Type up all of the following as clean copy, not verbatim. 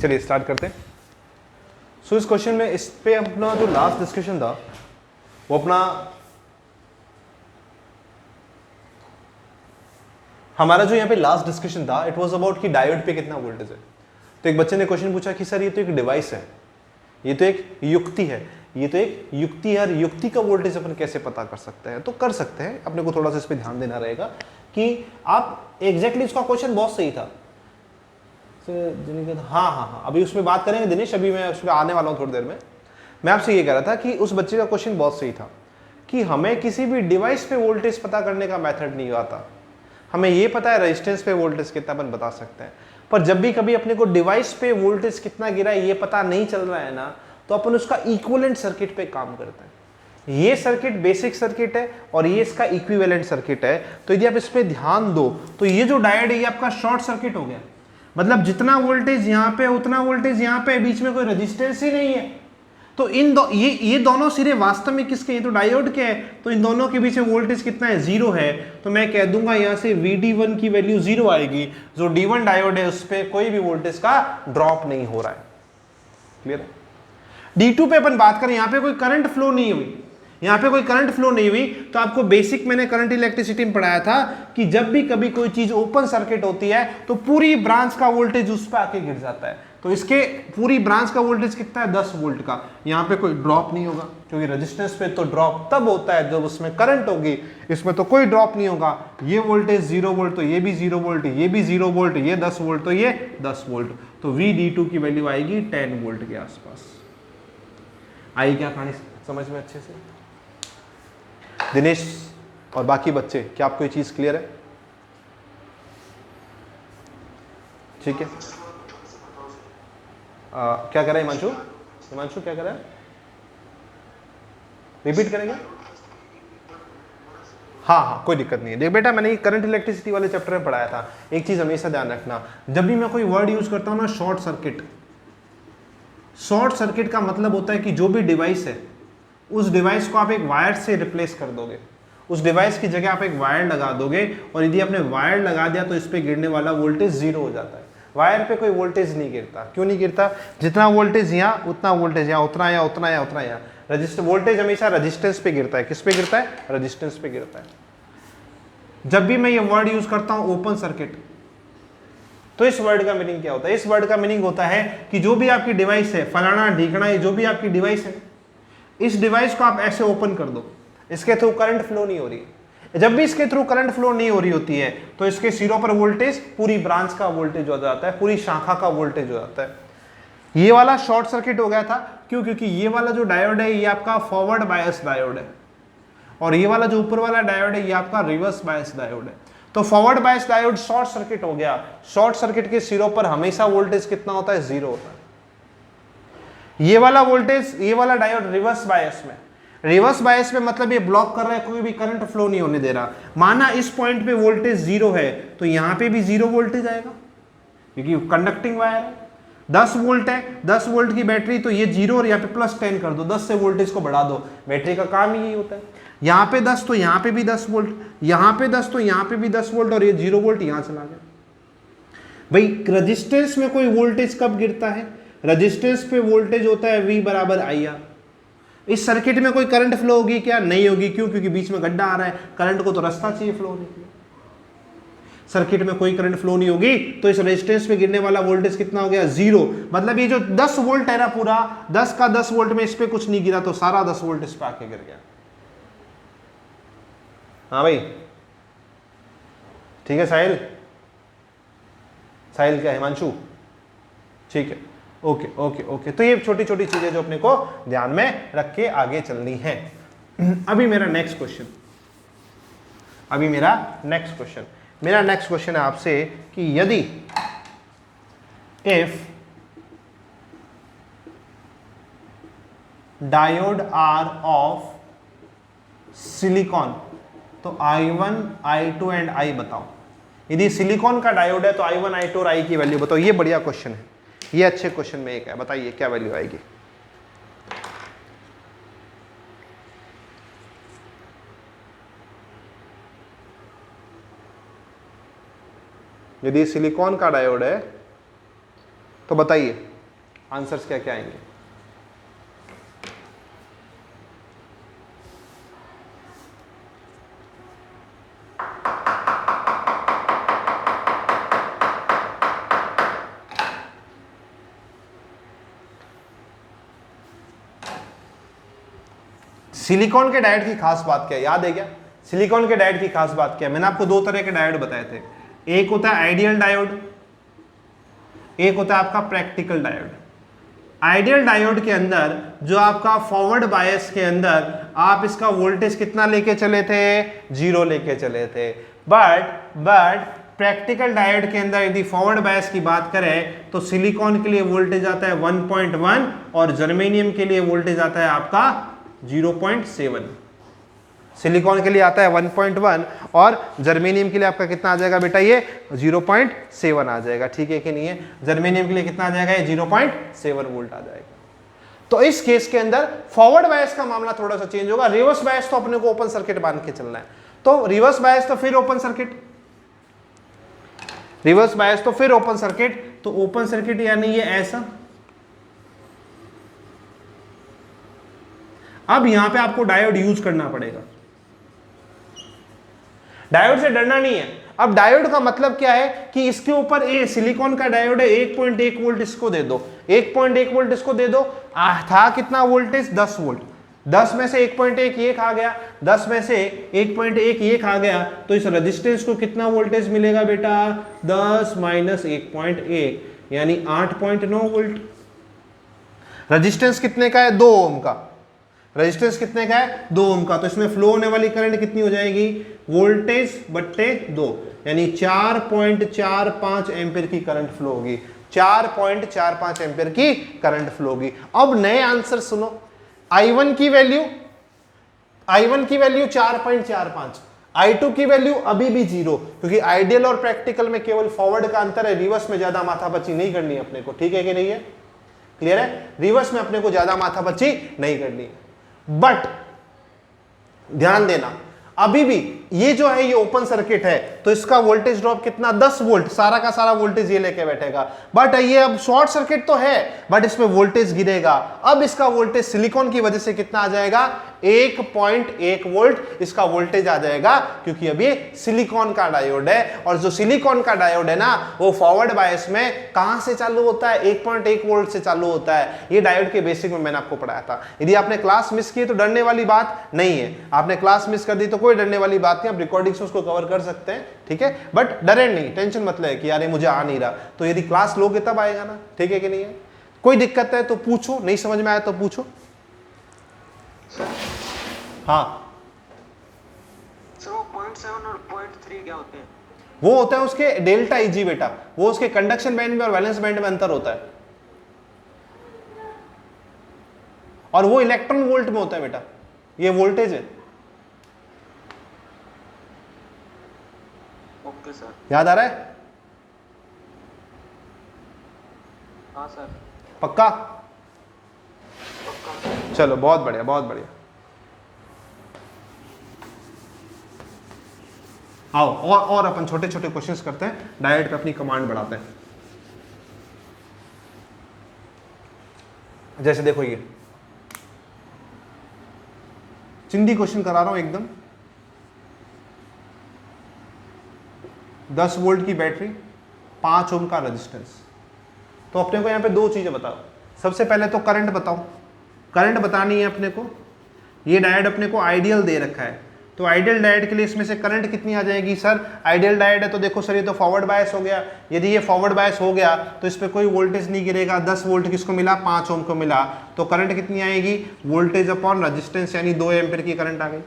चलिए स्टार्ट करते हैं। सो इस क्वेश्चन में इस पे अपना जो लास्ट डिस्कशन था वो अपना हमारा जो यहाँ पे लास्ट डिस्कशन था इट वाज अबाउट कि डायोड पे कितना वोल्टेज है। तो एक बच्चे ने क्वेश्चन पूछा कि सर ये तो एक डिवाइस है, ये तो एक युक्ति है, ये तो एक युक्ति है, और युक्ति का वोल्टेज अपन कैसे पता कर सकते हैं? तो कर सकते हैं, अपने को थोड़ा सा इस पर ध्यान देना रहेगा कि आप एग्जैक्टली इसका क्वेश्चन बहुत सही था। हाँ, अभी उसमें बात करेंगे दिनेश, अभी मैं उसमें आने वाला हूँ थोड़ी देर में। मैं आपसे ये कह रहा था कि उस बच्चे का क्वेश्चन बहुत सही था कि हमें किसी भी डिवाइस पे वोल्टेज पता करने का मेथड नहीं आता। हमें ये पता है रेजिस्टेंस पे वोल्टेज कितना अपन बता सकते हैं, पर जब भी कभी अपने को डिवाइस पे वोल्टेज कितना गिरा है ये पता नहीं चल रहा है ना, तो अपन उसका इक्विवेलेंट सर्किट पे काम करते हैं। ये सर्किट बेसिक सर्किट है और ये इसका इक्विवेलेंट सर्किट है। तो यदि आप इस पे ध्यान दो तो ये जो डायोड है ये आपका शॉर्ट सर्किट हो गया, मतलब जितना वोल्टेज यहाँ पे उतना वोल्टेज यहाँ पे, बीच में कोई रेजिस्टेंस ही नहीं है। तो ये दोनों सिरे वास्तव में किसके हैं? तो डायोड के हैं। तो इन दोनों के बीच में वोल्टेज कितना है? 0 है। तो मैं कह दूंगा यहाँ से VD1 की वैल्यू 0 आएगी। जो D1 डायोड है उस पर कोई भी वोल्टेज का ड्रॉप नहीं हो रहा है। क्लियर है? D2 पे अपन बात करें, यहाँ पे कोई करंट फ्लो नहीं हुई, यहाँ पे कोई करंट फ्लो नहीं हुई। तो आपको बेसिक मैंने करंट इलेक्ट्रिसिटी में पढ़ाया था कि जब भी कभी कोई चीज ओपन सर्किट होती है तो पूरी ब्रांच का वोल्टेज उस पर आके गिर जाता है। तो इसके पूरी ब्रांच का वोल्टेज कितना है? 10 वोल्ट का। यहाँ पे कोई ड्रॉप नहीं होगा क्योंकि रेजिस्टेंस पे तो ड्रॉप तब होता है जब उसमें करंट होगी, इसमें तो कोई ड्रॉप नहीं होगा। ये वोल्टेज 0 वोल्ट, तो ये भी 0 वोल्ट, ये भी 0 वोल्ट, ये 10 वोल्ट, तो ये 10 वोल्ट। तो VD2 की वैल्यू आएगी 10 वोल्ट के आसपास। आई क्या कहानी समझ में अच्छे से? दिनेश और बाकी बच्चे, क्या आपको ये चीज क्लियर है? ठीक है। क्या कर रहा है हिमांशु? हिमांशु क्या कर रहा है? रिपीट करेंगे? हाँ, कोई दिक्कत नहीं है। देख बेटा, मैंने करंट इलेक्ट्रिसिटी वाले चैप्टर में पढ़ाया था, एक चीज हमेशा ध्यान रखना, जब भी मैं कोई वर्ड यूज करता हूं ना, शॉर्ट सर्किट। शॉर्ट सर्किट का मतलब होता है कि जो भी डिवाइस है उस डिवाइस को आप एक वायर से रिप्लेस कर दोगे, उस डिवाइस की जगह आप एक वायर लगा दोगे, और यदि आपने वायर लगा दिया तो इस पे गिरने वाला वोल्टेज 0 हो जाता है। वायर पे कोई वोल्टेज नहीं गिरता। क्यों नहीं गिरता? जितना वोल्टेज यहाँ उतना वोल्टेज यहाँ, उतना यहाँ उतना यहाँ उतना यहाँ। रजिस्टर वोल्टेज हमेशा रेजिस्टेंस पे गिरता है। किस पे गिरता है? रेजिस्टेंस पे गिरता है। जब भी मैं ये वर्ड यूज करता हूँ ओपन सर्किट, तो इस वर्ड का मीनिंग क्या होता है? इस वर्ड का मीनिंग होता है कि जो भी आपकी डिवाइस है, फलाना ढीकना, ये जो भी आपकी डिवाइस है, इस डिवाइस को आप ऐसे ओपन कर दो, इसके थ्रू करंट फ्लो नहीं हो रही है। जब भी इसके थ्रू करंट फ्लो नहीं हो रही होती है तो इसके सिरों पर वोल्टेज पूरी ब्रांच का वोल्टेज हो जाता है, पूरी शाखा का वोल्टेज हो जाता है। ये वाला शॉर्ट सर्किट हो गया था। क्यों? क्योंकि ये वाला जो डायोड है ये आपका फॉरवर्ड बायस डायोड है, और ये वाला जो ऊपर वाला डायोड है ये आपका रिवर्स बायस डायोड है। तो forward bias diode short circuit हो गया। शॉर्ट सर्किट के सिरों पर हमेशा वोल्टेज कितना होता है? 0 होता है। ये वाला वोल्टेज, ये वाला डायोड रिवर्स बायस में, रिवर्स बायस में मतलब ये ब्लॉक कर रहा है, कोई भी करंट फ्लो नहीं होने दे रहा। माना इस पॉइंट पे वोल्टेज 0 है तो यहां पे भी 0 वोल्टेज आएगा क्योंकि कंडक्टिंग वायर है। 10 वोल्ट है, 10 वोल्ट की बैटरी, तो ये 0 और यहाँ पे +10 कर दो, 10 से वोल्टेज को बढ़ा दो। बैटरी का काम ही यही होता है। यहाँ पे 10 तो यहाँ पे भी 10 वोल्ट, यहाँ पे 10 तो यहाँ पे भी 10 वोल्ट, और ये 0 वोल्ट यहाँ चला गया। भाई रेजिस्टेंस में कोई वोल्टेज कब गिरता है? रेजिस्टेंस पे वोल्टेज होता है V = IR। इस सर्किट में कोई करंट फ्लो होगी क्या? नहीं होगी। क्यों? क्योंकि बीच में गड्ढा आ रहा है, करंट को तो रास्ता चाहिए फ्लो होने के लिए। सर्किट में कोई करंट फ्लो नहीं होगी तो इस रेजिस्टेंस पे गिरने वाला वोल्टेज कितना हो गया? 0। मतलब ये जो 10 वोल्ट है ना, पूरा 10 का 10 वोल्ट में इस पे कुछ नहीं गिरा तो सारा 10 वोल्ट इस पे आके गिर गया। हाँ भाई, ठीक है साहिल? साहिल क्या? हिमांशु? ठीक है, ओके ओके ओके। तो ये छोटी छोटी चीजें जो अपने को ध्यान में रख के आगे चलनी है। अभी मेरा नेक्स्ट क्वेश्चन, मेरा नेक्स्ट क्वेश्चन है आपसे कि यदि if diode are of silicon, तो I1, I2 एंड I बताओ। यदि सिलिकॉन का डायोड है तो I1, I2 और I की वैल्यू बताओ। ये बढ़िया क्वेश्चन है, ये अच्छे क्वेश्चन में एक है। बताइए क्या वैल्यू आएगी? यदि सिलिकॉन का डायोड है तो बताइए आंसर्स क्या क्या आएंगे? सिलिकॉन के डायोड की खास बात क्या है, याद है क्या? सिलिकॉन के डायोड की खास बात क्या है? मैंने आपको दो तरह के डायोड बताए थे, एक होता है आइडियल डायोड, एक होता है आपका प्रैक्टिकल डायोड। आइडियल डायोड के अंदर जो आपका फॉरवर्ड बायस के अंदर आप इसका वोल्टेज कितना लेके चले थे? 0 लेके चले थे। बट प्रैक्टिकल डायोड के अंदर यदि फॉरवर्ड बायस की बात करें तो सिलिकॉन के लिए वोल्टेज आता है 1.1 और जर्मेनियम के लिए वोल्टेज आता है आपका 0.7। सिलिकॉन के लिए आता है 1.1 और जर्मेनियम के लिए आपका कितना आ जाएगा बेटा? ये 0.7 आ जाएगा, ठीक है कि नहीं है? जर्मेनियम के लिए कितना आ जाएगा? ये 0.7 वोल्ट आ जाएगा। तो इस केस के अंदर फॉरवर्ड बायस का मामला थोड़ा सा चेंज होगा। रिवर्स बायस तो अपने को ओपन सर्किट बांध के चलना है, तो रिवर्स बायस तो फिर ओपन सर्किट, रिवर्स बायस तो फिर ओपन सर्किट। तो ओपन सर्किट यानी ये ऐसा। अब यहां पे आपको डायोड यूज करना पड़ेगा। डायोड से डरना नहीं है। अब डायोड का मतलब क्या है कि इसके ऊपर ये सिलिकॉन का डायोड है, 1.1 वोल्ट इसको दे दो, 1.1 वोल्ट इसको दे दो। था कितना वोल्टेज? 10 वोल्ट। 10 में से 1.1 ये खा गया, 10 में से 1.1 ये खा गया, तो इस रेजिस्टेंस को कितना वोल्टेज मिलेगा बेटा? 10 माइनस 1.1 यानी 8.9 वोल्ट। रेजिस्टेंस कितने का है? 2 ओम का। रेजिस्टेंस कितने का है? 2 ओम का। तो इसमें फ्लो होने वाली करंट कितनी हो जाएगी? वोल्टेज बट्टे 2 यानी 4.45 एम्पियर की करंट फ्लो होगी। 4.45 एम्पियर की करंट फ्लो होगी। अब नए आंसर सुनो। I1 की वैल्यू 4.45, I2 की वैल्यू अभी भी 0, क्योंकि आइडियल और प्रैक्टिकल में केवल फॉरवर्ड का अंतर है, रिवर्स में ज्यादा माथापच्ची नहीं करनी है अपने को, ठीक है कि नहीं है? क्लियर है? रिवर्स में अपने को ज्यादा माथापच्ची नहीं करनी है। बट ध्यान देना, अभी भी ये जो है ये ओपन सर्किट है, तो इसका वोल्टेज ड्रॉप कितना? 10 वोल्ट। सारा का सारा वोल्टेज ये लेके बैठेगा। बट ये अब शॉर्ट सर्किट तो है, बट इसमें वोल्टेज गिरेगा। अब इसका वोल्टेज सिलिकॉन की वजह से कितना आ जाएगा? 1.1 वोल्ट इसका वोल्टेज आ जाएगा, क्योंकि अब ये सिलिकॉन का डायोड है। और जो सिलिकॉन का डायोड है ना, वो फॉरवर्ड बायस में कहां से चालू होता है? 1.1 वोल्ट से चालू होता है। ये डायोड के बेसिक में मैंने आपको पढ़ाया था। यदि आपने क्लास मिस की तो डरने वाली बात नहीं है। आपने क्लास मिस कर दी तो कोई डरने वाली बात नहीं, आप रिकॉर्डिंग से उसको कवर कर सकते हैं, ठीक है? बट डरे नहीं, टेंशन मत ले कि यार मुझे आ नहीं रहा। तो यदि क्लास लोगे तब आएगा ना, ठीक है कि नहीं है? कोई दिक्कत है तो पूछो, नहीं समझ में आया तो पूछो। हाँ, 0.7 और 0.3 क्या होते हैं? वो होता है उसके डेल्टा Eg बेटा, वो उसके कंडक्शन बैंड में और वैलेंस बैंड में अंतर होता है, और वो इलेक्ट्रॉन वोल्ट में होता है बेटा। ये वोल्टेज है। Okay sir. याद आ रहा है? हाँ सर। पक्का? पक्का। चलो, बहुत बढ़िया, बहुत बढ़िया। आओ और अपन छोटे छोटे क्वेश्चंस करते हैं, डायोड पे अपनी कमांड बढ़ाते हैं। जैसे देखो, ये चिंदी क्वेश्चन करा रहा हूं एकदम। 10 वोल्ट की बैटरी, 5 ओम का रेजिस्टेंस। तो अपने को यहां पे दो चीजें बताओ। सबसे पहले तो करंट बताओ, करंट बतानी है अपने को। ये डायोड अपने को आइडियल दे रखा है, तो आइडियल डायोड के लिए इसमें से करंट कितनी आ जाएगी? सर आइडियल डायोड है तो देखो सर, ये तो फॉरवर्ड बायस हो गया। यदि ये फॉरवर्ड बायस हो गया तो इस पर कोई वोल्टेज नहीं गिरेगा। 10 वोल्ट किसको मिला? 5 ओम को मिला। तो करंट कितनी आएगी? वोल्टेज अपॉन रेजिस्टेंस, यानी 2 एम्पीयर की करंट आ गई।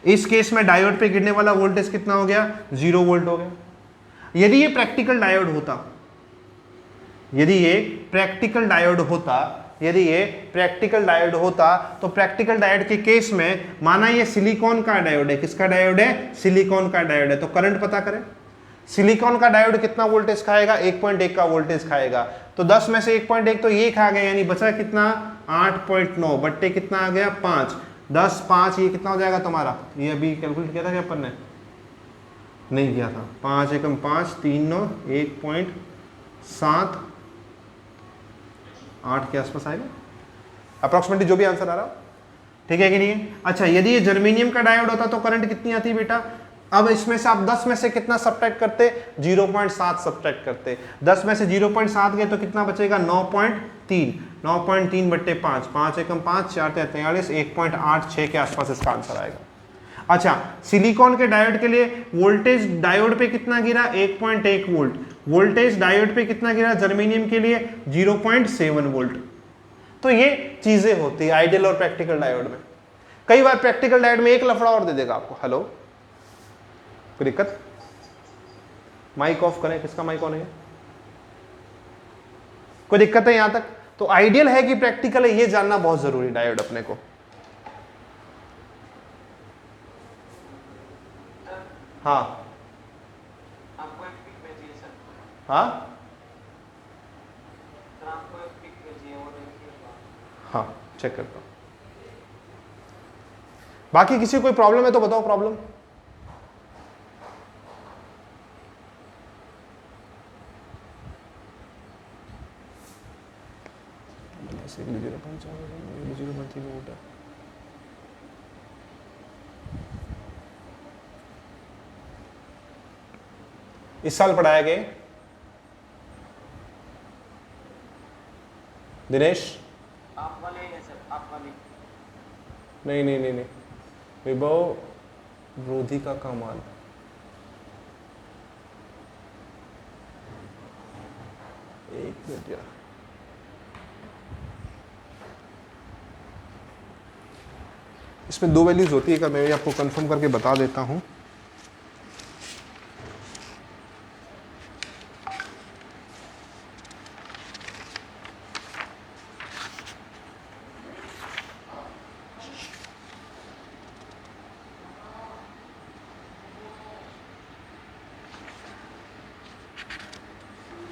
इस केस में डायोड पे गिरने वाला वोल्टेज कितना हो गया? 0 वोल्ट हो गया। यदि ये प्रैक्टिकल डायोड होता, यदि ये प्रैक्टिकल डायोड होता, तो प्रैक्टिकल डायोड के केस में माना ये सिलिकॉन का डायोड है। किसका डायोड है? सिलिकॉन का डायोड है। तो करंट पता करें। सिलिकॉन का डायोड कितना वोल्टेज खाएगा? 1.1 का वोल्टेज खाएगा। तो 10 में से 1.1 तो ये खा गया, यानी बचा कितना? 8.9 बट्टे कितना आ गया? 5। 10 5 ये कितना हो जाएगा तुम्हारा? ये अभी कैलकुलेट किया था क्या अपन ने? नहीं किया था। 5 एकम 5, 3 9, 1.7 8 के आसपास आएगा अप्रॉक्सिमेटली, जो भी आंसर आ रहा हो, ठीक है कि नहीं। अच्छा, यदि ये जर्मेनियम का डायोड होता तो करंट कितनी आती बेटा? अब इसमें से आप 10 में से कितना सब्ट्रैक्ट करते? 0.7 सब्ट्रैक्ट करते। 10 में से 0.7 गए तो कितना बचेगा? 9.3। 9.3 बट्टे 5, 5 एकम 5, 4 43, 1.86 के आसपास इसका आंसर आएगा। अच्छा, सिलिकॉन के डायोड के लिए वोल्टेज डायोड पे कितना गिरा? 1.1 वोल्ट। वोल्टेज डायोड पे कितना गिरा जर्मेनियम के लिए? 0.7 वोल्ट। तो ये चीजें होती है आइडियल और प्रैक्टिकल डायोड में। कई बार प्रैक्टिकल डायोड में एक लफड़ा और दे देगा आपको। हेलो, कोई दिक्कत? माइक ऑफ करें, किसका माइक ऑन है? कोई दिक्कत है यहां तक? तो आइडियल है कि प्रैक्टिकल है, ये जानना बहुत जरूरी डायोड अपने को। हाँ आपको एक पिक भेजिए सर। हाँ सर आपको एक पिक भेजिए, वो देखिएगा। हाँ, चेक करता हूं। बाकी किसी को कोई प्रॉब्लम है तो बताओ प्रॉब्लम। इस साल पढ़ाया गया दिनेश? आप वाले ही है सर, आप वाले। नहीं नहीं नहीं नहीं, विभव रोधी का कमाल। एक मिनट यार, इसमें 2 वैल्यूज होती है का, मैं आपको कंफर्म करके बता देता हूं।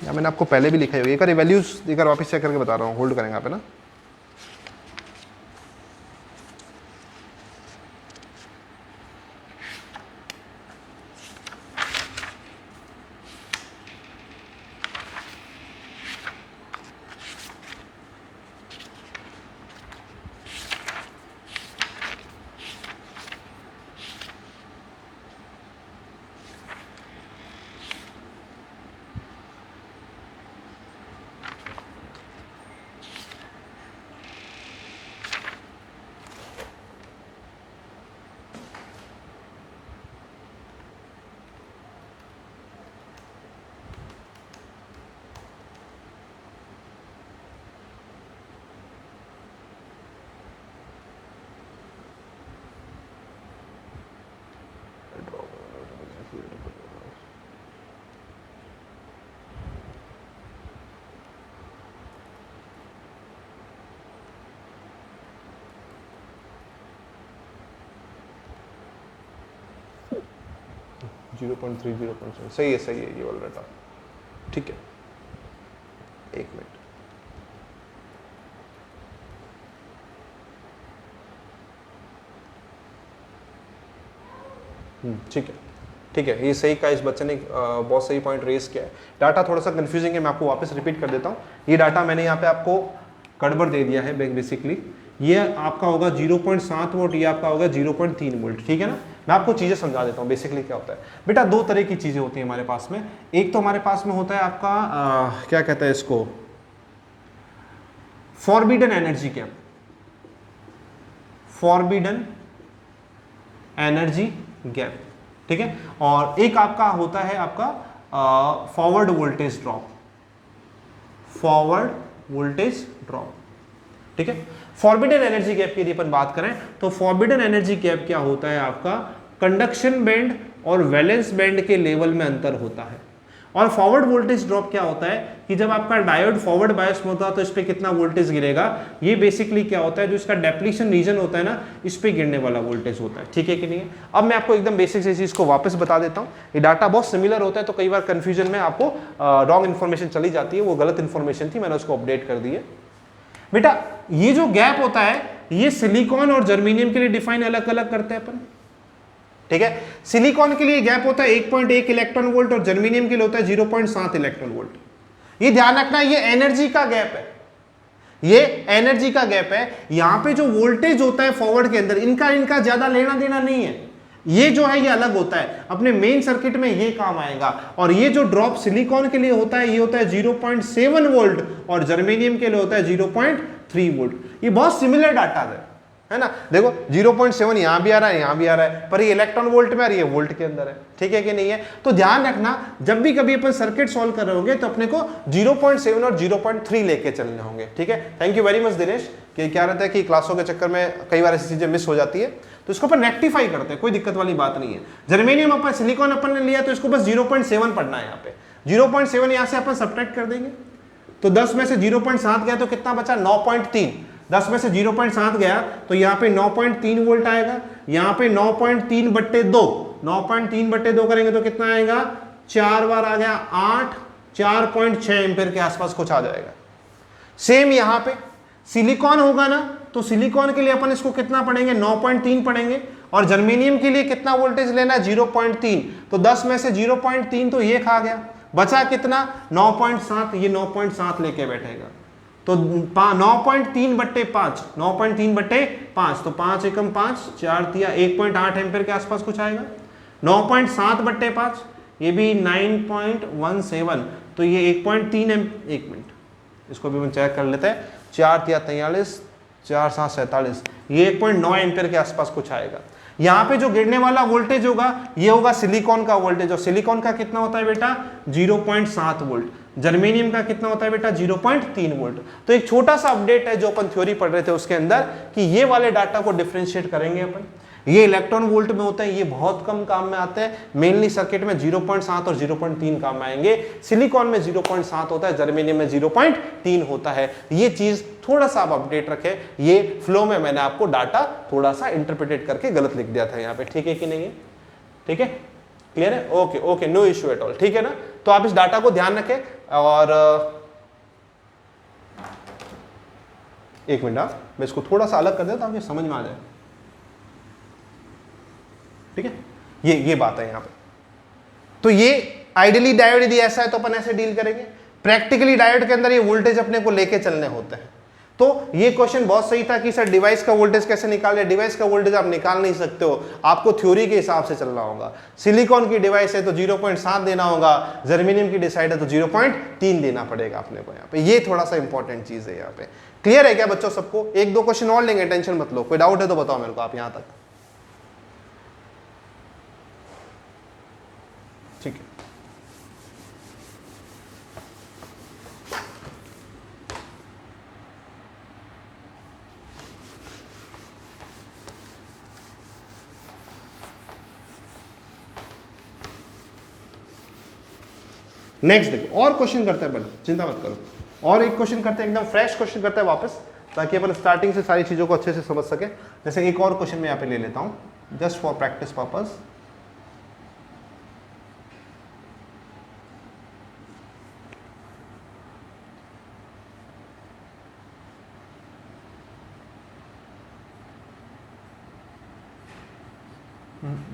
या मैंने आपको पहले भी लिखा है, एक बार वैल्यूज एक बार वापस चेक करके बता रहा हूँ, होल्ड करेंगे आप है ना। जीरो पॉइंट थ्री, 0.7 सही है ये वाला डाटा, ठीक है। एक मिनट, ठीक है, ये सही का, इस बच्चे ने बहुत सही पॉइंट रेस किया है। डाटा थोड़ा सा कंफ्यूजिंग है, मैं आपको वापस रिपीट कर देता हूँ। ये डाटा मैंने यहाँ पे आपको गड़बड़ दे दिया है बेसिकली। ये आपका होगा 0.7 वोल्ट, ये आपका होगा 0.3 वोल्ट, ठीक है ना। मैं आपको चीज़ें समझा देता हूँ बेसिकली क्या होता है। बेटा 2 तरह की चीज़ें होती हैं हमारे पास में। एक तो हमारे पास में होता है आपका क्या कहते हैं इसको, forbidden energy gap, forbidden energy gap, ठीक है। और एक आपका होता है आपका forward voltage drop, forward voltage drop, ठीक है। फॉरबिडन एनर्जी गैप की यदि अपन बात करें तो फॉरबिडन एनर्जी गैप क्या होता है, आपका कंडक्शन बैंड और वैलेंस बैंड के लेवल में अंतर होता है। और फॉरवर्ड वोल्टेज ड्रॉप क्या होता है कि जब आपका डायोड फॉरवर्ड बायस में होता है तो इस पे कितना वोल्टेज गिरेगा, ये बेसिकली क्या होता है, जो इसका डेप्लीशन रीजन होता है ना, इस पे गिरने वाला वोल्टेज होता है, ठीक है कि नहीं है। अब मैं आपको एकदम बेसिक से चीज को वापस बता देता हूँ। ये डाटा बहुत सिमिलर होता है तो कई बार कंफ्यूजन में आपको रॉन्ग इन्फॉर्मेशन चली जाती है, वो गलत इन्फॉर्मेशन थी, मैंने उसको अपडेट कर दी है। बेटा ये जो गैप होता है ये सिलिकॉन और जर्मेनियम के लिए डिफाइन अलग अलग करते हैं अपन, ठीक है। सिलिकॉन के लिए गैप होता है 1.1 इलेक्ट्रॉन वोल्ट और जर्मेनियम के लिए होता है 0.7 इलेक्ट्रॉन वोल्ट। ये ध्यान रखना, ये एनर्जी का गैप है। ये एनर्जी का गैप है। यहां पे जो वोल्टेज होता है फॉरवर्ड के अंदर, इनका ज्यादा लेना देना नहीं है, ये जो है ये अलग होता है, अपने मेन सर्किट में ये काम आएगा। और ये जो ड्रॉप सिलिकॉन के लिए होता है ये होता है 0.7 वोल्ट और जर्मेनियम के लिए होता है 0.3 वोल्ट। ये बहुत सिमिलर डाटा है ना। देखो 0.7 यहां भी आ रहा है, यहां भी आ रहा है, पर ये इलेक्ट्रॉन वोल्ट में आ रही है, वोल्ट के अंदर है, ठीक है कि नहीं है। तो ध्यान रखना जब भी कभी अपन सर्किट सॉल्व कर रहे होंगे तो अपने को 0.7 और 0.3 लेके चलने होंगे, ठीक है। Thank you very much Dinesh. कि क्या रहता है कि क्लासों के चक्कर में कई बार ऐसी चीजें मिस हो जाती है, तो इसको अपन रेक्टिफाई करते हैं, कोई दिक्कत वाली बात नहीं है। जर्मेनियम अपन सिलिकॉन अपन ने लिया तो इसको बस 0.7 पढ़ना है। यहाँ पे 0.7 यहां से अपन सब्ट्रैक्ट कर देंगे, तो 10 में से 0.7 गया तो कितना बचा 9.3। 10 में से 0.7 गया तो यहाँ पे 9.3 वोल्ट आएगा, यहाँ पे 9.3/2, 9.3/2 करेंगे तो कितना आएगा, 4 बार आ गया 8, 4.6 एम्पीयर के आसपास कुछ आ जाएगा। सेम यहाँ पे सिलिकॉन होगा ना, तो सिलिकॉन के लिए अपन इसको कितना पढ़ेंगे, 9.3 पढ़ेंगे। और जर्मेनियम के लिए कितना वोल्टेज लेना है, 0.3। तो 10 में से 0.3 तो ये खा गया, बचा कितना 9.7, ये 9.7 लेके बैठेगा। तो 9.3/5, 9.3/5, तो 5 एकम 5, 4 तिया 1.8 एम्पीयर के आसपास कुछ आएगा। 9.7/5 ये भी 9.17, तो ये 1.3 एक मिनट इसको भी हम चेक कर लेते हैं, 4 तिया 43, 4 7 47, ये 1.9 एम्पीयर के आसपास कुछ आएगा। यहाँ पे जो गिरने वाला वोल्टेज होगा ये होगा सिलिकॉन का वोल्टेज, और सिलिकॉन का कितना होता है बेटा 0.7 वोल्ट। जर्मेनियम का कितना होता है बेटा 0.3 वोल्ट। तो एक छोटा सा अपडेट है जो अपन थ्योरी पढ़ रहे थे उसके अंदर, कि ये वाले डाटा को डिफरेंशिएट करेंगे अपन। ये इलेक्ट्रॉन वोल्ट में होता है, ये बहुत कम काम में आते हैं, मेनली सर्किट में 0.7 और 0.3 काम में आएंगे। सिलिकॉन में 0.7 होता है, जर्मेनियम में 0.3 होता है। ये चीज थोड़ा सा आप अपडेट रखें, ये फ्लो में मैंने आपको डाटा थोड़ा सा इंटरप्रिटेट करके गलत लिख दिया था यहाँ पे, ठीक है कि नहीं है, ठीक है, क्लियर है, okay okay, no issue at all, ठीक है ना। तो आप इस डाटा को ध्यान रखें। और एक मिनट मैं इसको थोड़ा सा अलग कर देता हूं ताकि समझ में आ जाए, ठीक है। ये बात है यहाँ पे। तो ये आइडियली डायोड यदि ऐसा है तो अपन ऐसे डील करेंगे। प्रैक्टिकली डायोड के अंदर ये वोल्टेज अपने को लेके चलने होते हैं। तो ये क्वेश्चन बहुत सही था कि सर डिवाइस का वोल्टेज कैसे निकाले। डिवाइस का वोल्टेज आप निकाल नहीं सकते हो, आपको थ्योरी के हिसाब से चलना होगा। सिलिकॉन की डिवाइस है तो 0.7 देना होगा, जर्मेनियम की डिसाइड है तो 0.3 देना पड़ेगा अपने को यहाँ पे। ये थोड़ा सा इंपॉर्टेंट चीज है यहाँ पे। क्लियर है क्या बच्चों सबको? एक दो क्वेश्चन और लेंगे, टेंशन मत लो। कोई डाउट है तो बताओ मेरे को आप यहाँ तक, ठीक है। नेक्स्ट देखो, और क्वेश्चन करते हैं, बल्कि चिंता मत करो, और एक क्वेश्चन करते हैं, एकदम फ्रेश क्वेश्चन करते हैं वापस, ताकि अपन स्टार्टिंग से सारी चीज़ों को अच्छे से समझ सके। जैसे एक और क्वेश्चन मैं यहाँ पे ले लेता हूँ जस्ट फॉर प्रैक्टिस पर्पस।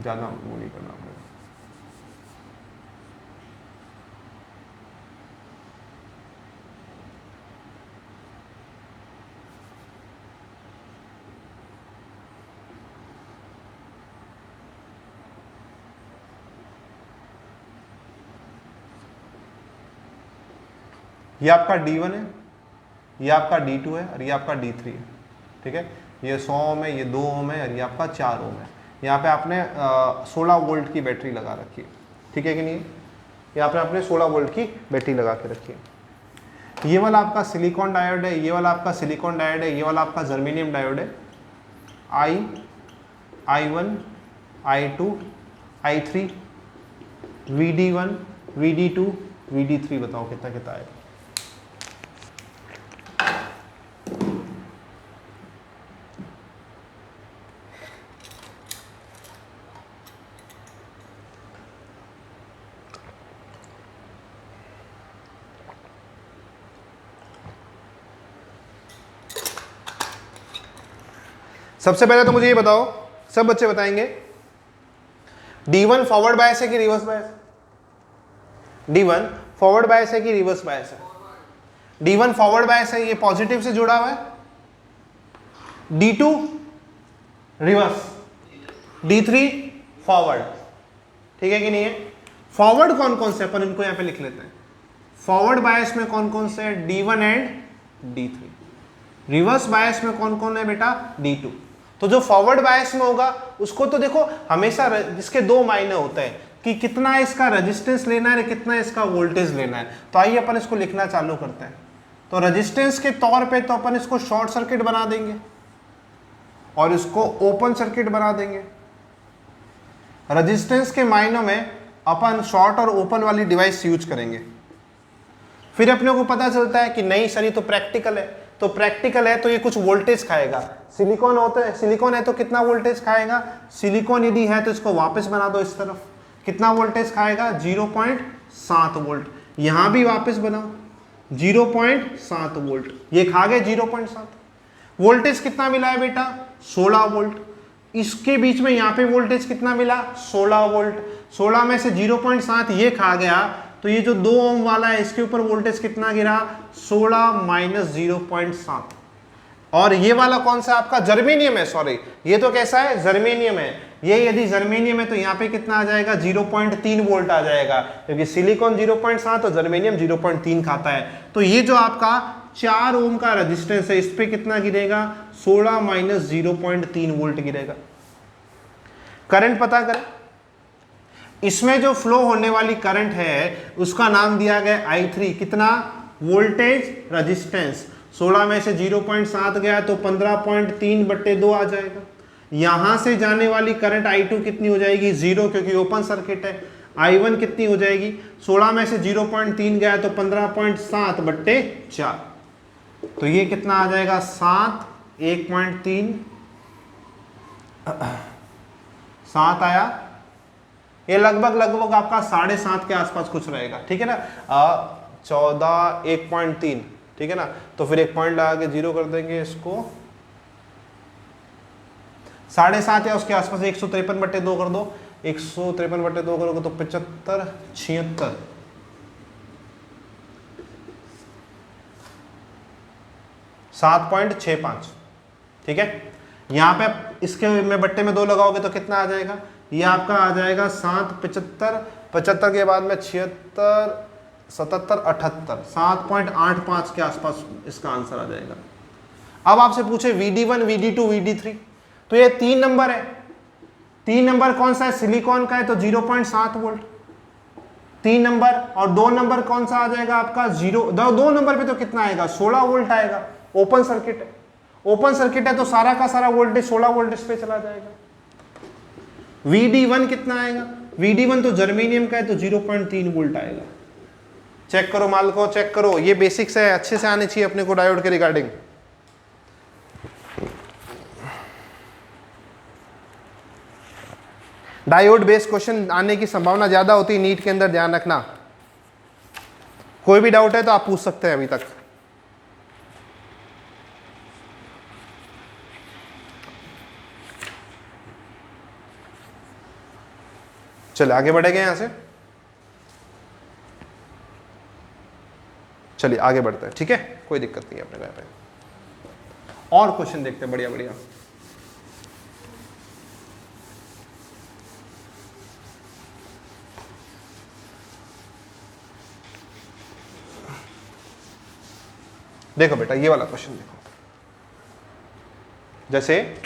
ज़्यादा वो नहीं करना पड़ेगा। ये आपका D1 है, ये आपका D2 है और ये आपका D3 है, ठीक है। ये 100 ओम है, ये 2 ओम है और ये आपका 4 ओम है। यहाँ पे आपने 16 वोल्ट की बैटरी लगा रखी है, ठीक है कि नहीं। यहाँ पे आपने 16 वोल्ट की बैटरी लगा के रखी है। ये वाला आपका सिलिकॉन डायोड है, ये वाला आपका सिलिकॉन डायोड है, ये वाला आपका जर्मेनियम डायोड है। I1, I2, I3, VD1, VD2, VD3, बताओ कितना कितना आएगा। सबसे पहले तो मुझे ये बताओ, सब बच्चे बताएंगे, D1 फॉरवर्ड बायस है कि reverse bias? D1 forward bias है कि रिवर्स बायस है? D1 फॉरवर्ड बायस है, ये पॉजिटिव से जुड़ा हुआ है, D2 रिवर्स, D3 फॉरवर्ड। ठीक है कि नहीं है? फॉरवर्ड कौन कौन से, अपन इनको यहां पे लिख लेते हैं। फॉरवर्ड बायस में कौन कौन से है? D1 and D3। Reverse bias में कौन कौन है बेटा? D2। तो जो फॉरवर्ड बायस में होगा उसको तो देखो हमेशा इसके दो मायने होते हैं कि कितना इसका रेजिस्टेंस लेना है, कितना इसका वोल्टेज लेना है। तो आइए अपन इसको लिखना चालू करते हैं। तो रेजिस्टेंस के तौर पे तो अपन इसको शॉर्ट सर्किट बना देंगे और इसको ओपन सर्किट बना देंगे। रेजिस्टेंस के मायनों में अपन शॉर्ट और ओपन वाली डिवाइस यूज करेंगे। फिर अपने को पता चलता है कि नहीं सर ये तो प्रैक्टिकल है, तो प्रैक्टिकल है तो ये कुछ वोल्टेज खाएगा। सिलिकॉन होता है, सिलिकॉन है तो कितना वोल्टेज खाएगा? सिलिकॉन यदि है तो इसको वापस बना दो इस तरफ, कितना वोल्टेज खाएगा? 0.7 वोल्ट। यहां भी वापस बनाओ 0.7 वोल्ट, ये खा गए 0.7। वोल्टेज कितना मिला है बेटा? 16 वोल्ट। इसके बीच में यहां पे वोल्टेज कितना मिला? 16 वोल्ट। 16 में से 0.7 ये खा गया, तो ये जो 2 ओम वाला है इसके ऊपर वोल्टेज कितना गिरा? 16 माइनस 0.7। और ये वाला कौन सा आपका? जर्मेनियम है, सॉरी ये तो कैसा है? जर्मेनियम है। ये यदि जर्मेनियम है तो यहाँ पे कितना आ जाएगा? 0.3 वोल्ट आ जाएगा, क्योंकि सिलिकॉन 0.7 और जर्मेनियम 0.3 खाता है। तो ये जो आपका 4 ओम का रेजिस्टेंस है इस पे कितना गिरेगा? 16 माइनस 0.3 वोल्ट गिरेगा। करंट पता करें, इसमें जो फ्लो होने वाली करंट है उसका नाम दिया गया I3। कितना? Voltage resistance. 16 में से 0.7 गया तो 15.3/2 आ जाएगा। यहां से जाने वाली करंट I2 कितनी हो जाएगी? 0, क्योंकि ओपन सर्किट है। I1 कितनी हो जाएगी? 16 में से 0.3 गया तो 15.7/4, तो ये कितना आ जाएगा? 7, 1.3, 7 आया। ये लगभग आपका 7.5 के आसपास कुछ रहेगा। ठीक है ना? 14, 1.3, ठीक है ना? तो फिर 1 पॉइंट लगा के 0 कर देंगे इसको, 7.5 या उसके आसपास 153/2 कर दो। 153/2 करोगे तो 75, 76, 7.65। ठीक है? यहां पे इसके में बट्टे में 2 लगाओगे तो कितना आ जाएगा? ये आपका आ जाएगा 7, 75, 75 के बाद में 76, 77, 78, 7.85 के आसपास इसका आंसर आ जाएगा। अब आपसे पूछे VD1, VD2, VD3, तो ये 3 नंबर है। 3 नंबर कौन सा है? सिलिकॉन का है तो 0.7 वोल्ट 3 नंबर। और 2 नंबर कौन सा आ जाएगा आपका? 2 नंबर पे तो कितना आएगा? 16 वोल्ट आएगा। ओपन सर्किट है, ओपन सर्किट है तो सारा का सारा वोल्टेज 16 वोल्टेज पे चला जाएगा। VD1 कितना आएगा? VD1 तो जर्मेनियम का है तो 0.3 वोल्ट आएगा। चेक करो माल को, चेक करो, ये बेसिक्स है, अच्छे से आने चाहिए अपने को डायोड के रिगार्डिंग। डायोड बेस्ड क्वेश्चन आने की संभावना ज्यादा होती है नीट के अंदर, ध्यान रखना। कोई भी डाउट है तो आप पूछ सकते हैं अभी तक। चलिए आगे बढ़ेंगे यहां से, चलिए आगे बढ़ते हैं। ठीक है, कोई दिक्कत नहीं है अपने घर पे। और क्वेश्चन देखते हैं, बढ़िया बढ़िया। देखो बेटा ये वाला क्वेश्चन देखो, जैसे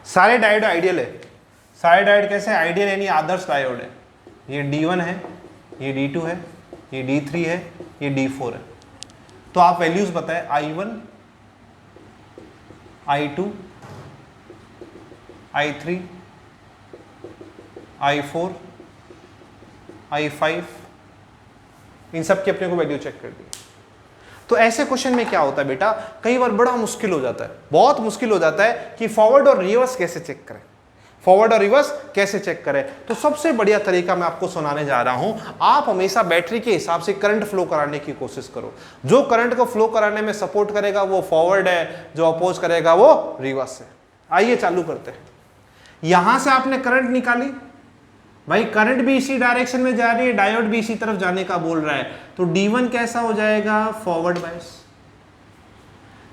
सारे डायोड आइडियल है। सारे डायोड कैसे आइडियल यानी आदर्श डायोड है। ये D1 है, ये D2 है, ये D3 है, ये D4 है। तो आप वैल्यूज बताएं I1, I2, I3, I4, I5, इन सब की अपने को वैल्यू चेक कर दी। तो ऐसे क्वेश्चन में क्या होता है बेटा, कई बार बड़ा मुश्किल हो जाता है, बहुत मुश्किल हो जाता है कि फॉरवर्ड और रिवर्स कैसे चेक करें, फॉरवर्ड और रिवर्स कैसे चेक करें। तो सबसे बढ़िया तरीका मैं आपको सुनाने जा रहा हूं, आप हमेशा बैटरी के हिसाब से करंट फ्लो कराने की कोशिश करो। जो करंट को फ्लो कराने में सपोर्ट करेगा वो फॉरवर्ड है, जो अपोज करेगा वो रिवर्स है। आइए चालू करते हैं। यहां से आपने करंट निकाली, भाई करंट भी इसी डायरेक्शन में जा रही है, डायोड भी इसी तरफ जाने का बोल रहा है, तो D1 कैसा हो जाएगा, फॉरवर्ड बायस।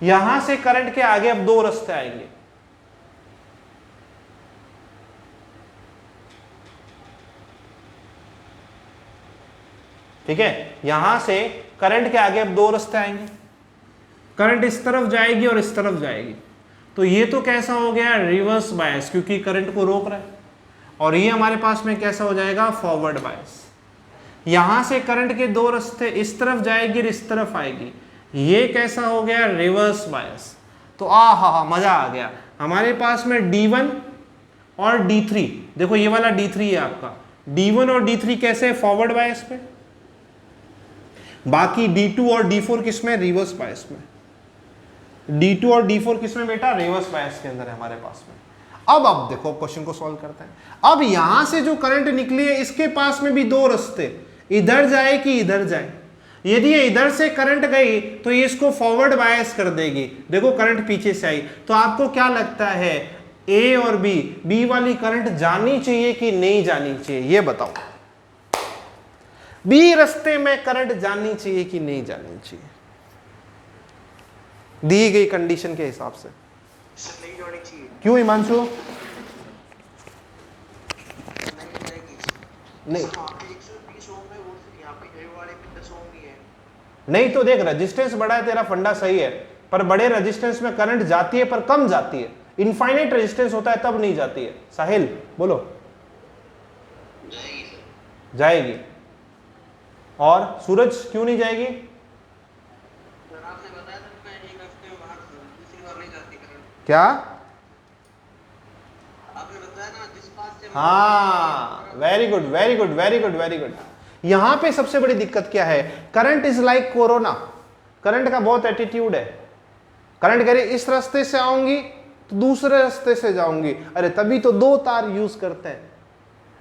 यहां से करंट के आगे अब दो रास्ते आएंगे, ठीक है, यहां से करंट के आगे अब दो रास्ते आएंगे, करंट इस तरफ जाएगी और इस तरफ जाएगी। तो ये तो कैसा हो गया, रिवर्स बायस, क्योंकि करंट को रोक रहा है। और ये हमारे पास में कैसा हो जाएगा, फॉरवर्ड बायस। यहां से करंट के दो रास्ते, इस तरफ जाएगी और इस तरफ आएगी, ये कैसा हो गया, रिवर्स बायस। तो हा मजा आ गया। हमारे पास में D1 और D3, देखो ये वाला D3 है आपका, D1 और D3 कैसे, फॉरवर्ड बायस पे, बाकी D2 और D4 किसमें, रिवर्स बायस में। D2 और D4 किसमें बेटा, रिवर्स बायस के अंदर है हमारे पास में। अब देखो क्वेश्चन को सॉल्व करते हैं। अब यहां से जो करंट निकली है इसके पास में भी दो रास्ते, इधर जाए कि इधर जाए। यदि ये इधर से करंट गई तो ये इसको फॉरवर्ड बायस कर देगी, देखो करंट पीछे से आई। तो आपको क्या लगता है, ए और बी वाली करंट जानी चाहिए कि नहीं जानी चाहिए, ये बताओ। बी रास्ते में करंट जानी चाहिए कि नहीं जानी चाहिए, दी गई कंडीशन के हिसाब से। नहीं जानी चाहिए। क्यों हिमांशु? नहीं, 120 ओम है और यहाँ पे ये वाले भी 10 ओम ही है। नहीं तो देख, रेजिस्टेंस बड़ा है, तेरा फंडा सही है, पर बड़े रेजिस्टेंस में करंट जाती है पर कम जाती है। इनफाइनाइट रेजिस्टेंस होता है तब नहीं जाती है। साहिल बोलो। जाएगी सर। जाएगी। और सूरज क्यों नहीं जाएगी? सर आपने बताया था मैं एक हफ्ते में बाहर दूसरी बार नहीं जाती करंट। क्या? आपने बताया ना जिस बात से, हाँ, very good very good very good very good. यहां पे सबसे बड़ी दिक्कत क्या है, current is like corona. Current का बहुत एटीट्यूड है। करंट कह रही इस रास्ते से आऊंगी तो दूसरे रास्ते से जाऊंगी, अरे तभी तो दो तार यूज करते हैं,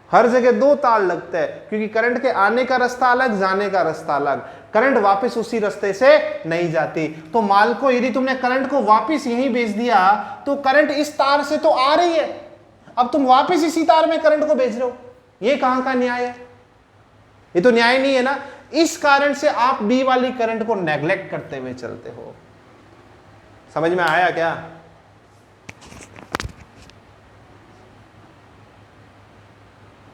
हर जगह दो तार लगते हैं, क्योंकि करंट के आने का रास्ता अलग, जाने का रास्ता अलग। करंट वापस उसी रास्ते से नहीं जाती। तो माल को यदि तुमने करंट को वापस यहीं भेज दिया तो करंट इस तार से तो आ रही है, अब तुम वापस इसी तार में करंट को भेज रहे हो, ये कहां का न्याय है? ये तो न्याय नहीं है ना। इस कारण से आप बी वाली करंट को नेग्लेक्ट करते हुए चलते हो। समझ में आया क्या?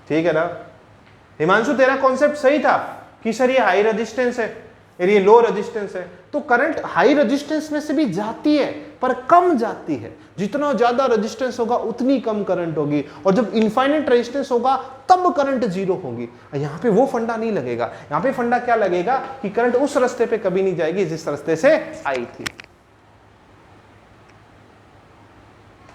ठीक है ना? हिमांशु तेरा कॉन्सेप्ट सही था कि सर ये हाई रेजिस्टेंस है, ये लो रेजिस्टेंस है, तो करंट हाई रेजिस्टेंस में से भी जाती है पर कम जाती है। जितना ज्यादा रेजिस्टेंस होगा उतनी कम करंट होगी, और जब इनफाइनाइट रेजिस्टेंस होगा तब करंट जीरो होगी। यहां पे वो फंडा नहीं लगेगा। यहां पे फंडा क्या लगेगा कि करंट उस रास्ते पे कभी नहीं जाएगी जिस रास्ते से आई थी।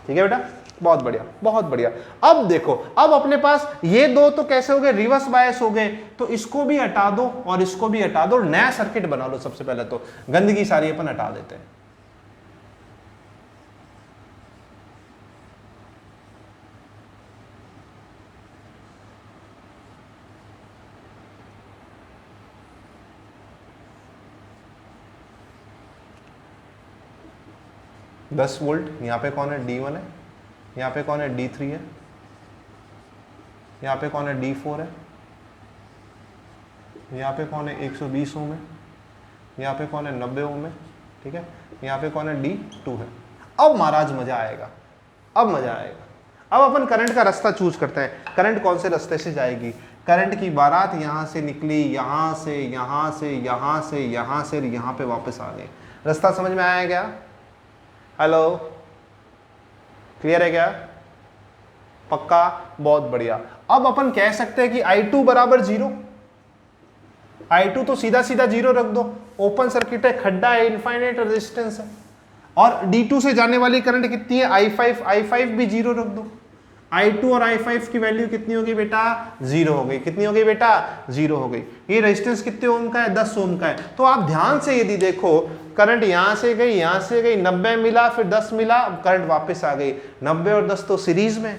ठीक है बेटा, बहुत बढ़िया बहुत बढ़िया। अब देखो, अब अपने पास ये दो तो कैसे हो गए, रिवर्स बायस हो गए, तो इसको भी हटा दो और इसको भी हटा दो, नया सर्किट बना लो। सबसे पहले तो गंदगी सारी अपन हटा देते हैं। दस वोल्ट, यहाँ पे कौन है, D1 है, यहाँ पे कौन है, D3 है, यहाँ पे कौन है, D4 है, यहाँ पे कौन है, 120 ओम है, यहाँ पे कौन है, 90 ओम है, ठीक है, यहाँ पे कौन है, D2 है। अब महाराज मजा आएगा, अब मजा आएगा। अब अपन करंट का रास्ता चूज करते हैं। करंट कौन से रास्ते से जाएगी? करंट की बारात यहाँ से निकली, यहाँ से, यहाँ से, यहाँ से, यहाँ से, यहाँ पे वापस आ गई। रास्ता समझ में आया क्या? हेलो, क्लियर है क्या? पक्का? बहुत बढ़िया। अब अपन कह सकते हैं कि I2 बराबर 0। I2 तो सीधा सीधा 0 रख दो, ओपन सर्किट है, खड्डा है, इनफाइनाइट रेजिस्टेंस है। और D2 से जाने वाली करंट कितनी है I5 भी 0 रख दो। I2 और I5 की वैल्यू कितनी होगी बेटा 0 हो गई। कितनी हो गई बेटा 0 हो गई। ये रेजिस्टेंस कितने ओम का है 10 ओम का है। तो आप ध्यान से यदि देखो करंट यहां से गई 90 मिला फिर 10 मिला करंट वापस आ गई। 90 और 10 तो सीरीज में,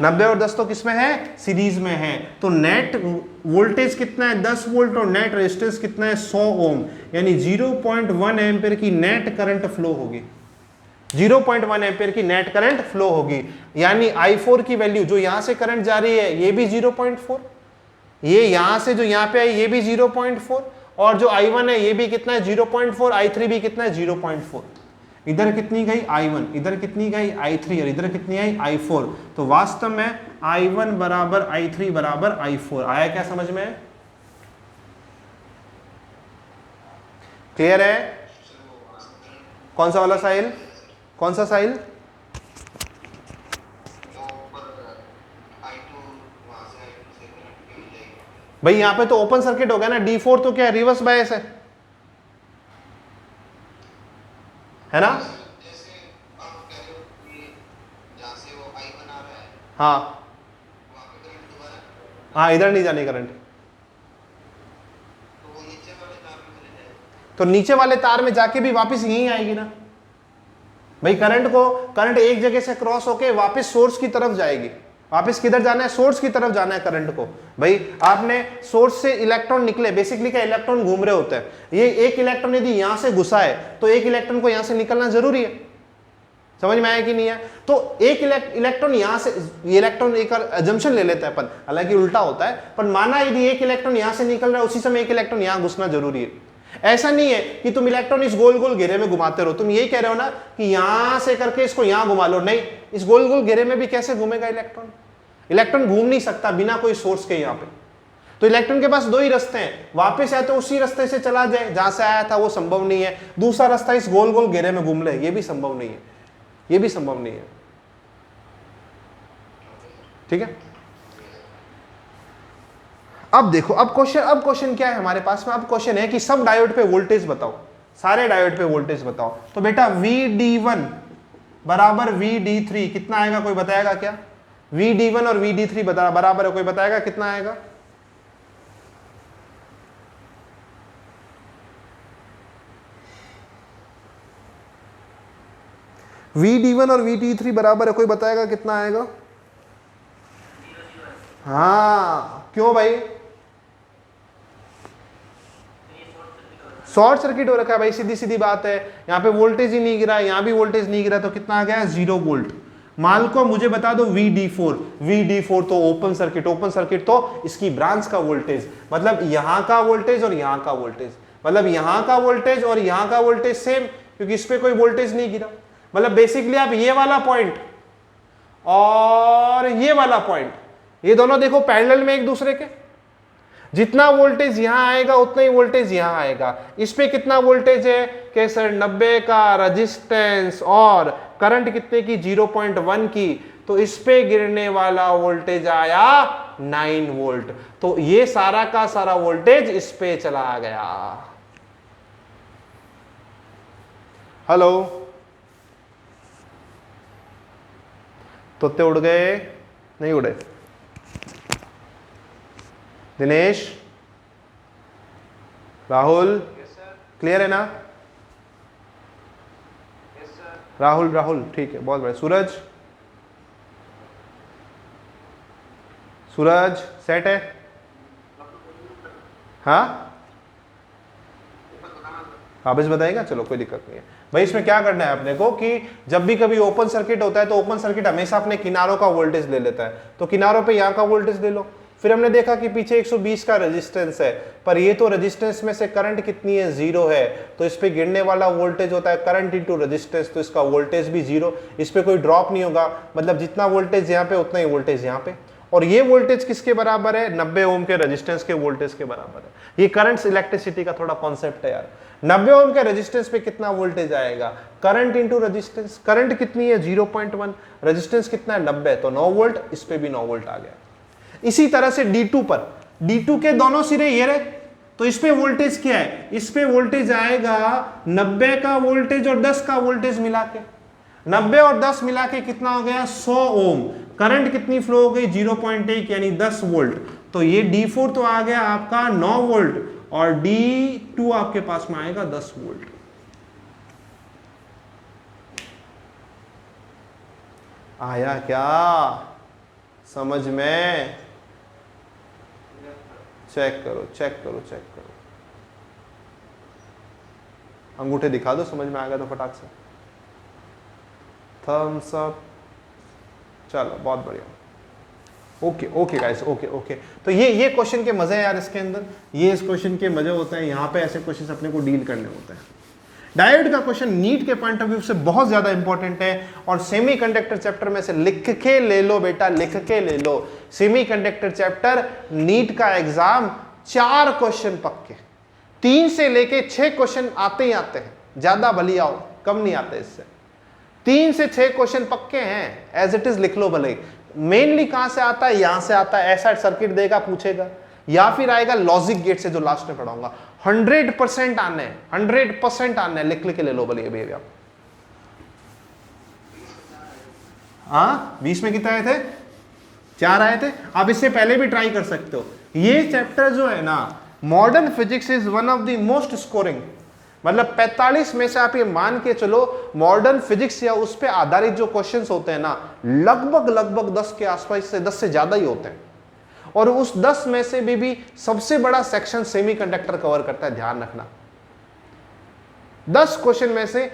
90 और 10 तो किसमें है सीरीज में है। तो नेट वोल्टेज कितना है 10 वोल्ट और नेट रेजिस्टेंस कितना है 100 ओम, यानी 0.1 एम्पीयर की नेट करंट फ्लो होगी। 0.1 एम्पीयर की नेट करंट फ्लो होगी। यानी I4 की वैल्यू जो यहां से करंट जा रही है ये भी 0.4, ये यहां से जो यहां पे आई ये भी 0.4 और जो I1 है ये भी कितना है 0.4, I3 भी कितना है 0.4। इधर कितनी गई I1, इधर कितनी गई I3 और इधर कितनी आई I4। तो वास्तव में I1 बराबर I3 बराबर I4। आया क्या समझ में? क्लियर है? कौन सा वाला साहिल, कौन सा साहिल? भाई यहां पे तो ओपन सर्किट हो गया ना, D4 तो क्या है रिवर्स बायस है ना? हाँ हाँ, इधर नहीं जाने करंट, तो नीचे वाले तार में जाके भी वापस यहीं आएगी ना भाई। करंट एक जगह से क्रॉस होके वापस सोर्स की तरफ जाएगी। वापस किधर जाना है? सोर्स की तरफ जाना है करंट को। भाई आपने सोर्स से इलेक्ट्रॉन निकले, बेसिकली क्या इलेक्ट्रॉन घूम रहे होते हैं। ये एक इलेक्ट्रॉन यदि यहां से घुसा है तो एक इलेक्ट्रॉन को यहां से निकलना जरूरी है। समझ में आया कि नहीं है? तो एक इलेक्ट्रॉन यहां से, ये इलेक्ट्रॉन एक अजम्पशन ले लेते हैं अपन, हालांकि उल्टा होता है, पर माना यदि एक इलेक्ट्रॉन यहां से निकल रहा है उसी समय एक इलेक्ट्रॉन यहां घुसना जरूरी है। ऐसा नहीं है कि तुम इलेक्ट्रॉन इस गोल गोल घेरे में घुमाते रहो। तुम यही कह रहे हो ना कि यहां से करके इसको यहां घुमा लो, नहीं, इस गोल गोल घेरे में भी कैसे घूमेगा इलेक्ट्रॉन? इलेक्ट्रॉन घूम नहीं सकता बिना कोई सोर्स के यहां पे। तो इलेक्ट्रॉन के पास दो ही रास्ते हैं, वापस या तो उसी रास्ते से चला जाए जहां से आया था, वो संभव नहीं है। दूसरा रास्ता इस गोल गोल घेरे में घूम ले, ये भी संभव नहीं है, ये भी संभव नहीं है। ठीक है, अब देखो, अब क्वेश्चन क्या है हमारे पास में? अब क्वेश्चन है कि सब डायोड पे वोल्टेज बताओ, सारे डायोड पे वोल्टेज बताओ। तो बेटा VD1 बराबर VD3 कितना आएगा, कोई बताएगा क्या? VD1 और VD3 बराबर है, कोई बताएगा कितना आएगा? VD1 और VD3 बराबर है, कोई बताएगा कितना आएगा? हाँ, क्यों भाई? शॉर्ट सर्किट हो रखा है भाई, सीधी सीधी बात है। यहाँ पे वोल्टेज ही नहीं गिरा, यहाँ भी वोल्टेज नहीं गिरा, तो कितना आ गया? 0 वोल्ट। मान को मुझे बता दो VD4 तो ओपन सर्किट तो इसकी ब्रांच का वोल्टेज, मतलब यहाँ का वोल्टेज और यहाँ का वोल्टेज, मतलब यहाँ का वोल्टेज और यहाँ का वोल्टेज सेम, क्योंकि इस पे कोई वोल्टेज नहीं गिरा। मतलब बेसिकली आप ये वाला पॉइंट और ये वाला पॉइंट, ये दोनों देखो पैरेलल में एक दूसरे के। जितना वोल्टेज यहां आएगा उतना ही वोल्टेज यहां आएगा। इस पे कितना वोल्टेज है कि सर 90 का रेजिस्टेंस और करंट कितने की 0.1 की, तो इस पे गिरने वाला वोल्टेज आया 9 वोल्ट। तो ये सारा का सारा वोल्टेज इस पे चला गया। हेलो, तोते उड़ गए? नहीं उड़े? दिनेश, राहुल, क्लियर है ना? राहुल ठीक है, बहुत बढ़िया। सूरज सेट है? हाँ वापस बताएगा, चलो कोई दिक्कत नहीं है भाई। इसमें क्या करना है अपने को कि जब भी कभी ओपन सर्किट होता है तो ओपन सर्किट हमेशा अपने किनारों का वोल्टेज ले लेता है। तो किनारों पे यहाँ का वोल्टेज ले लो। फिर हमने देखा कि पीछे 120 का रेजिस्टेंस है, पर ये तो रेजिस्टेंस में से करंट कितनी है? 0 है। तो इस पे गिरने वाला वोल्टेज होता है करंट इंटू रेजिस्टेंस, तो इसका वोल्टेज भी 0। इस पे कोई ड्रॉप नहीं होगा, मतलब जितना वोल्टेज यहाँ पे उतना ही वोल्टेज यहाँ पे। और ये वोल्टेज किसके बराबर है? 90 ओम के रेजिस्टेंस के वोल्टेज के बराबर है। ये करंट इलेक्ट्रिसिटी का थोड़ा कॉन्सेप्ट है यार। 90 ओम के रेजिस्टेंस पे कितना वोल्टेज आएगा? Current into resistance. करंट कितनी है? 0.1। रेजिस्टेंस कितना है? 90, तो 9 वोल्ट। इस पे भी 9 वोल्ट आ गया। इसी तरह से D2 पर, D2 के दोनों सिरे ये रहे, तो इस पे वोल्टेज क्या है, इस पे वोल्टेज आएगा 90 का वोल्टेज और 10 का वोल्टेज मिला के, 90 और 10 मिला के कितना हो गया 100 ओम। करंट कितनी फ्लो हो गई 0.1 यानी 10 वोल्ट। तो ये D4 तो आ गया आपका 9 वोल्ट और D2 आपके पास में आएगा 10 वोल्ट। आया क्या समझ में? चेक करो चेक करो चेक करो, अंगूठे दिखा दो, समझ में आ गया तो फटाक से थम्स अप। चलो बहुत बढ़िया, okay okay guys, okay okay. तो ये क्वेश्चन के मजे हैं यार इसके अंदर, ये इस क्वेश्चन के मजे होते हैं, यहाँ पे ऐसे क्वेश्चन अपने को डील करने होते हैं। डायोड का क्वेश्चन नीट के पॉइंट ऑफ व्यू से बहुत ज्यादा इंपॉर्टेंट है और सेमीकंडक्टर चैप्टर में से लिख के ले लो बेटा, लिख के ले लो। सेमीकंडक्टर चैप्टर नीट का एग्जाम 4 क्वेश्चन पक्के, 3 से लेके 6 क्वेश्चन आते ही आते हैं, ज्यादा भली आओ कम नहीं आते इससे। 3 से 6 क्वेश्चन पक्के हैं, एज इट इज लिख लो भले। मेनली कहां से आता है, यहां से आता है, ऐसा सर्किट देगा पूछेगा, या फिर आएगा लॉजिक गेट से जो लास्ट में पढ़ाऊंगा। 100% आने, 100% आने, लिख के ले लो भले अभी आप। हाँ 20 में कितने आए थे, 4 आए थे। आप इससे पहले भी ट्राई कर सकते हो। ये चैप्टर जो है ना, modern physics is one of the most scoring, मतलब 45 में से आप ये मान के चलो मॉडर्न फिजिक्स या उस पे आधारित जो क्वेश्चंस होते हैं ना, लगभग 10 के आसपास से 10 से ज्यादा ही होते हैं। और उस 10 में से भी सबसे बड़ा सेक्शन सेमीकंडक्टर कवर करता है, ध्यान रखना। 10 क्वेश्चन में से